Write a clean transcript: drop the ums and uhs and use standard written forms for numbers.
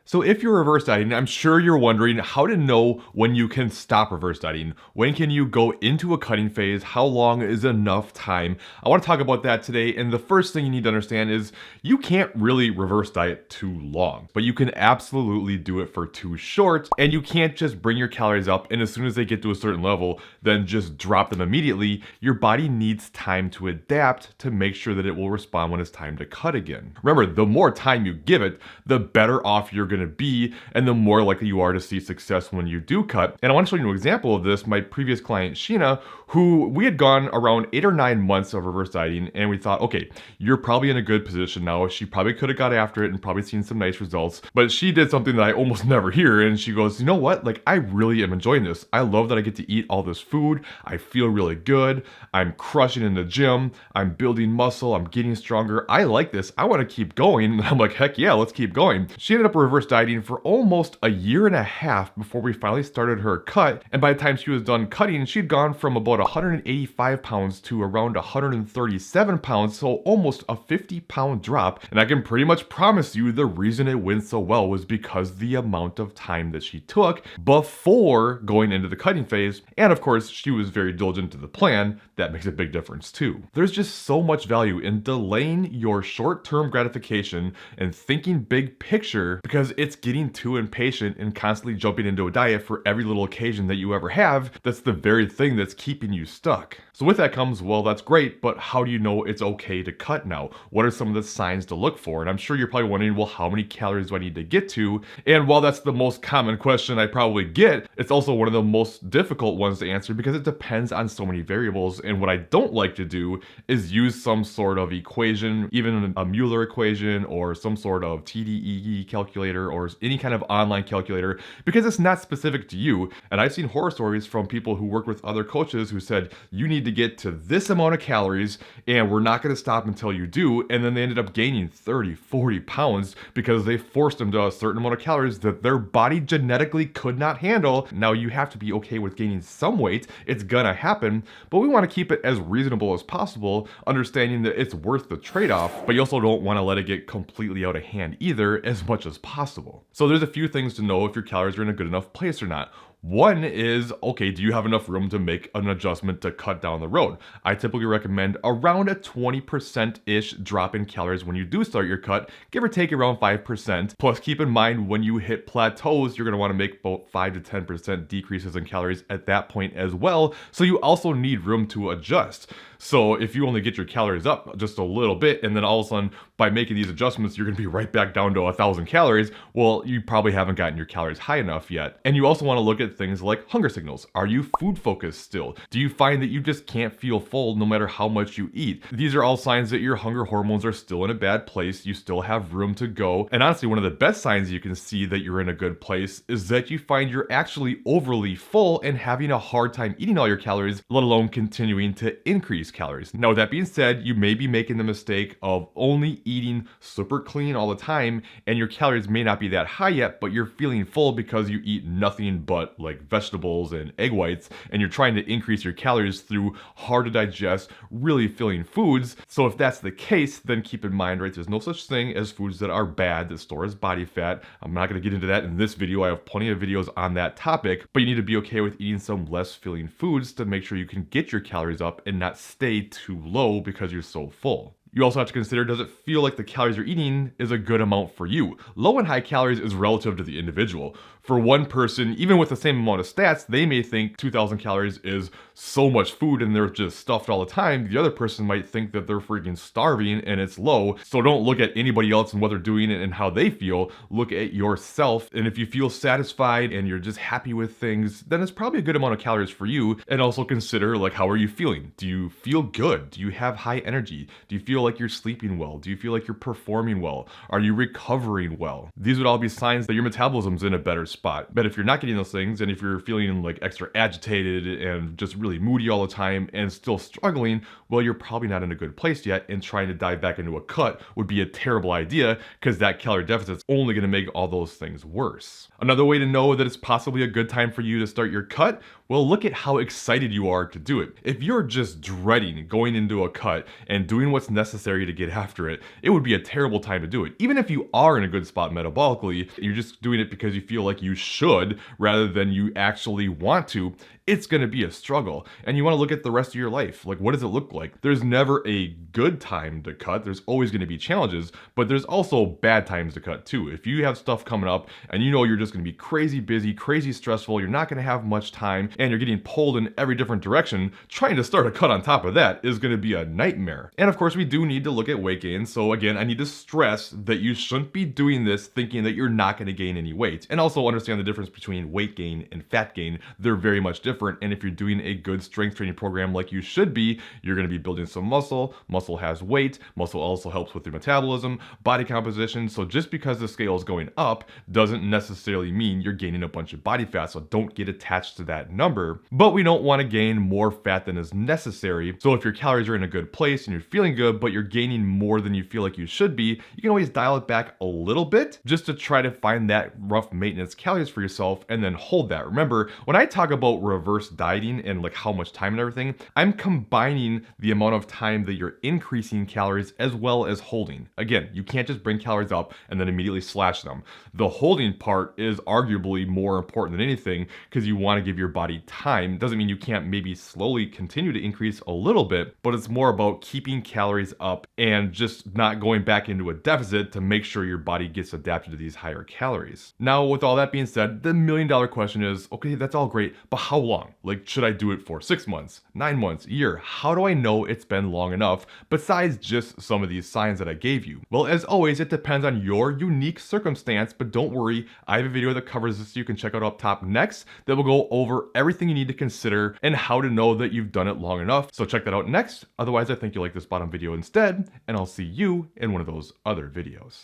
So if you're reverse dieting, I'm sure you're wondering how to know when you can stop reverse dieting. When can you go into a cutting phase? How long is enough time? I want to talk about that today. And the first thing you need to understand is you can't really reverse diet too long, but you can absolutely do it for too short. And you can't just bring your calories up and as soon as they get to a certain level, then just drop them immediately. Your body needs time to adapt to make sure that it will respond when it's time to cut again. Remember, the more time you give it, the better off you're going to be, and the more likely you are to see success when you do cut. And I want to show you an example of this. My previous client, Sheena, who we had gone around 8 or 9 months of reverse dieting, and we thought, okay, you're probably in a good position now. She probably could have got after it and probably seen some nice results, but she did something that I almost never hear, and she goes, you know what? Like, I really am enjoying this. I love that I get to eat all this food. I feel really good. I'm crushing in the gym. I'm building muscle. I'm getting stronger. I like this. I want to keep going. And I'm like, heck yeah, let's keep going. She ended up reverse dieting for almost a year and a half before we finally started her cut. And by the time she was done cutting, she'd gone from about 185 pounds to around 137 pounds. So almost a 50-pound drop. And I can pretty much promise you the reason it went so well was because the amount of time that she took before going into the cutting phase. And of course, she was very diligent to the plan. That makes a big difference too. There's just so much value in delaying your short-term gratification and thinking big picture, because it's getting too impatient and constantly jumping into a diet for every little occasion that you ever have. That's the very thing that's keeping you stuck. So with that comes, well, that's great, but how do you know it's okay to cut now? What are some of the signs to look for? And I'm sure you're probably wondering, well, how many calories do I need to get to? And while that's the most common question I probably get, it's also one of the most difficult ones to answer because it depends on so many variables. And what I don't like to do is use some sort of equation, even a Mueller equation or some sort of TDEE calculator or any kind of online calculator, because it's not specific to you. And I've seen horror stories from people who work with other coaches who said, you need to get to this amount of calories and we're not going to stop until you do. And then they ended up gaining 30, 40 pounds because they forced them to a certain amount of calories that their body genetically could not handle. Now you have to be okay with gaining some weight. It's gonna happen, but we want to keep it as reasonable as possible, understanding that it's worth the trade-off, but you also don't want to let it get completely out of hand either as much as possible. So there's a few things to know if your calories are in a good enough place or not. One is, okay, do you have enough room to make an adjustment to cut down the road? I typically recommend around a 20%-ish drop in calories when you do start your cut, give or take around 5%. Plus, keep in mind when you hit plateaus, you're going to want to make about 5 to 10% decreases in calories at that point as well. So you also need room to adjust. So if you only get your calories up just a little bit, and then all of a sudden by making these adjustments, you're going to be right back down to 1,000 calories, well, you probably haven't gotten your calories high enough yet. And you also want to look at things like hunger signals. Are you food focused still? Do you find that you just can't feel full no matter how much you eat? These are all signs that your hunger hormones are still in a bad place. You still have room to go. And honestly, one of the best signs you can see that you're in a good place is that you find you're actually overly full and having a hard time eating all your calories, let alone continuing to increase calories. Now, with that being said, you may be making the mistake of only eating super clean all the time, and your calories may not be that high yet, but you're feeling full because you eat nothing but like vegetables and egg whites, and you're trying to increase your calories through hard to digest, really filling foods. So if that's the case, then keep in mind, right, there's no such thing as foods that are bad, that store as body fat. I'm not going to get into that in this video. I have plenty of videos on that topic, but you need to be okay with eating some less filling foods to make sure you can get your calories up and not stay too low because you're so full. You also have to consider, does it feel like the calories you're eating is a good amount for you? Low and high calories is relative to the individual. For one person, even with the same amount of stats, they may think 2,000 calories is so much food and they're just stuffed all the time. The other person might think that they're freaking starving and it's low. So don't look at anybody else and what they're doing and how they feel. Look at yourself. And if you feel satisfied and you're just happy with things, then it's probably a good amount of calories for you. And also consider, like, how are you feeling? Do you feel good? Do you have high energy? Do you feel like you're sleeping well? Do you feel like you're performing well? Are you recovering well? These would all be signs that your metabolism's in a better spot. But if you're not getting those things, and if you're feeling like extra agitated and just really moody all the time and still struggling, well, you're probably not in a good place yet, and trying to dive back into a cut would be a terrible idea because that calorie deficit's only going to make all those things worse. Another way to know that it's possibly a good time for you to start your cut, well, look at how excited you are to do it. If you're just dreading going into a cut and doing what's necessary necessary to get after it, it would be a terrible time to do it. Even if you are in a good spot metabolically, you're just doing it because you feel like you should rather than you actually want to, it's going to be a struggle. And you want to look at the rest of your life. Like, what does it look like? There's never a good time to cut. There's always going to be challenges, but there's also bad times to cut too. If you have stuff coming up and you know you're just going to be crazy busy, crazy stressful, you're not going to have much time, and you're getting pulled in every different direction, trying to start a cut on top of that is going to be a nightmare. And of course, we do need to look at weight gain. So again, I need to stress that you shouldn't be doing this thinking that you're not going to gain any weight. And also understand the difference between weight gain and fat gain. They're very much different. And if you're doing a good strength training program like you should be, you're going to be building some muscle. Muscle has weight. Muscle also helps with your metabolism, body composition. So just because the scale is going up doesn't necessarily mean you're gaining a bunch of body fat. So don't get attached to that number. But we don't want to gain more fat than is necessary. So if your calories are in a good place and you're feeling good, but you're gaining more than you feel like you should be, you can always dial it back a little bit just to try to find that rough maintenance calories for yourself and then hold that. Remember, when I talk about reverse dieting and like how much time and everything, I'm combining the amount of time that you're increasing calories as well as holding. Again, you can't just bring calories up and then immediately slash them. The holding part is arguably more important than anything because you want to give your body time. Doesn't mean you can't maybe slowly continue to increase a little bit, but it's more about keeping calories up and just not going back into a deficit to make sure your body gets adapted to these higher calories. Now, with all that being said, the $1,000,000 question is, okay, that's all great, but how long? Like, should I do it for 6 months, 9 months, a year? How do I know it's been long enough besides just some of these signs that I gave you? Well, as always, it depends on your unique circumstance, but don't worry, I have a video that covers this you can check out up top next that will go over everything you need to consider and how to know that you've done it long enough. So check that out next. Otherwise, I think you'll like this bottom video instead, and I'll see you in one of those other videos.